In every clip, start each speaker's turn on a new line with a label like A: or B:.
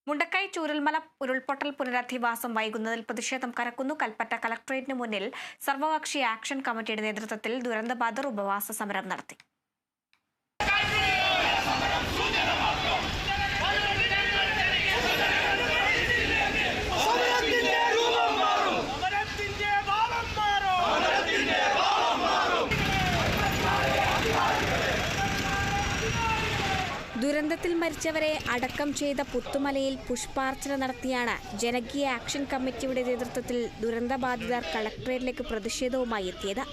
A: മുണ്ടക്കൈ ചൂരൽമല ഉരുൾപൊട്ടൽ പുനരധിവാസം വൈകുന്നതിൽ പ്രതിഷേധം കനക്കുന്നു. കൽപ്പറ്റ കളക്ടറേറ്റിന് മുന്നിൽ സർവകക്ഷി ആക്ഷൻ കമ്മിറ്റിയുടെ നേതൃത്വത്തിൽ ദുരന്തബാധിതർ ഉപവാസ സമരം നടത്തി. ദുരന്തത്തിൽ മരിച്ചവരെ അടക്കം ചെയ്ത പുത്തുമലയിൽ പുഷ്പാർച്ചന നടത്തിയാണ് ജനകീയ ആക്ഷൻ കമ്മിറ്റിയുടെ നേതൃത്വത്തിൽ ദുരന്തബാധിതർ കളക്ടറേറ്റിലേക്ക് പ്രതിഷേധവുമായി എത്തിയത്.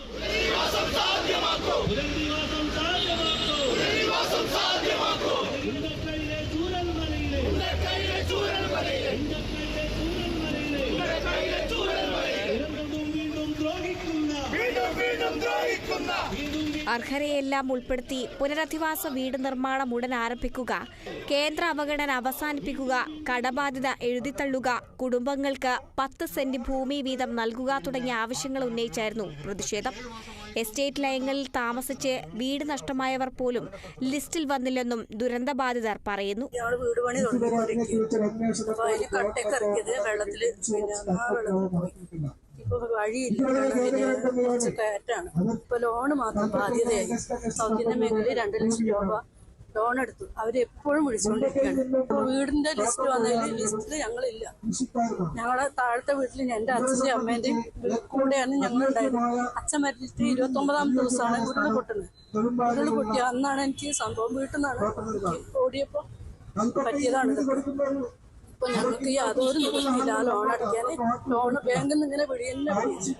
A: അർഹരെയെല്ലാം ഉൾപ്പെടുത്തി പുനരധിവാസ വീട് നിർമ്മാണം ഉടൻ ആരംഭിക്കുക, കേന്ദ്ര അവഗണന അവസാനിപ്പിക്കുക, കടബാധ്യത എഴുതിത്തള്ളുക, കുടുംബങ്ങൾക്ക് 10 സെന്റ് ഭൂമി വീതം നൽകുക തുടങ്ങിയ ആവശ്യങ്ങൾ ഉന്നയിച്ചായിരുന്നു പ്രതിഷേധം. എസ്റ്റേറ്റ് ലയങ്ങളിൽ താമസിച്ച് വീട് നഷ്ടമായവർ പോലും ലിസ്റ്റിൽ വന്നില്ലെന്നും ദുരന്തബാധിതർ പറയുന്നു.
B: ഇപ്പൊ വഴിയില്ല, കുറച്ച് കയറ്റാണ്. ഇപ്പൊ ലോണ് മാത്രം ബാധ്യതയായി. സൗജന്യ മേഖലയിൽ 2 ലക്ഷം രൂപ ലോൺ എടുത്തു. അവരെപ്പോഴും വിളിച്ചുകൊണ്ടിരിക്കുകയാണ്. ഇപ്പൊ വീടിന്റെ ലിസ്റ്റ് വന്നതിൽ ലിസ്റ്റിൽ ഞങ്ങളില്ല. ഞങ്ങളുടെ താഴത്തെ വീട്ടിൽ എന്റെ അച്ഛന്റെയും അമ്മേന്റെയും കൂടെയാണ് ഞങ്ങളുണ്ടായത്. അച്ഛൻ മരിച്ചിട്ട് 29ാം ദിവസമാണ് ഉരുള് പൊട്ടുന്നത്. ഉരുള് പൊട്ടി അന്നാണ് എനിക്ക് സംഭവം. വീട്ടിൽ നിന്നാണ് ഓടിയപ്പോ പറ്റിയതാണ്. ഇപ്പൊ ഞങ്ങൾക്ക് യാതൊരു നിവൃത്തിയില്ല ലോൺ അടയ്ക്കാൻ. ലോൺ ബാങ്കിൽ നിന്ന് ഇങ്ങനെ വിളിച്ചു.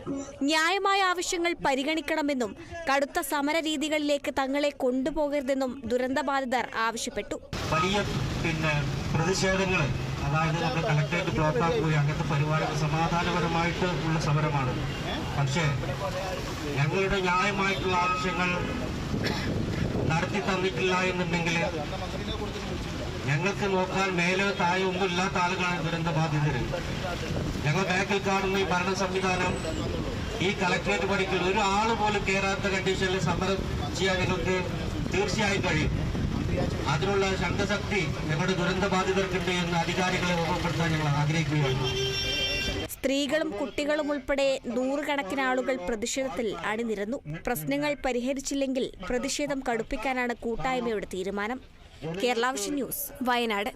A: ന്യായമായ ആവശ്യങ്ങൾ പരിഗണിക്കണമെന്നും കടുത്ത സമര രീതികളിലേക്ക് തങ്ങളെ കൊണ്ടുപോകരുതെന്നും ദുരന്തബാധിതർ ആവശ്യപ്പെട്ടു.
C: വലിയ പ്രതിഷേധങ്ങൾ, അതായത് നമ്മുടെ കളക്ടറേറ്റ് ബ്ലോക്കാക്കുകയോ അങ്ങനത്തെ പരിപാടികൾ സമാധാനപരമായിട്ട് ഉള്ള സമരമാണ്. പക്ഷേ ഞങ്ങളുടെ ന്യായമായിട്ടുള്ള ആവശ്യങ്ങൾ നടത്തി തന്നിട്ടില്ല എന്നുണ്ടെങ്കിൽ ഞങ്ങൾക്ക് നോക്കാൻ മേലെ താഴെ ഒന്നുമില്ലാത്ത ആളുകളാണ് ദുരന്തബാധിതര്. ഞങ്ങൾ ബാക്കിൽ കാണുന്ന ഈ ഭരണ സംവിധാനം ഈ കളക്ടറേറ്റ് പടിക്കൽ ഒരാൾ പോലും കയറാത്ത കണ്ടീഷനിൽ സമരം ചെയ്യാൻ ഞങ്ങൾക്ക് തീർച്ചയായും കഴിയും. അതിനുള്ള ശക്തി ഞങ്ങളുടെ ദുരന്തബാധിതർക്കുണ്ട് എന്ന് അധികാരികളെ ഓർമ്മപ്പെടുത്താൻ ഞങ്ങൾ ആഗ്രഹിക്കുകയാണ്.
A: സ്ത്രീകളും കുട്ടികളും ഉൾപ്പെടെ 100 കണക്കിന് ആളുകൾ പ്രതിഷേധത്തിൽ അണിനിരന്നു. പ്രശ്നങ്ങൾ പരിഹരിച്ചില്ലെങ്കിൽ പ്രതിഷേധം കടുപ്പിക്കാനാണ് കൂട്ടായ്മയുടെ തീരുമാനം. Kerala vision news, Wayanad.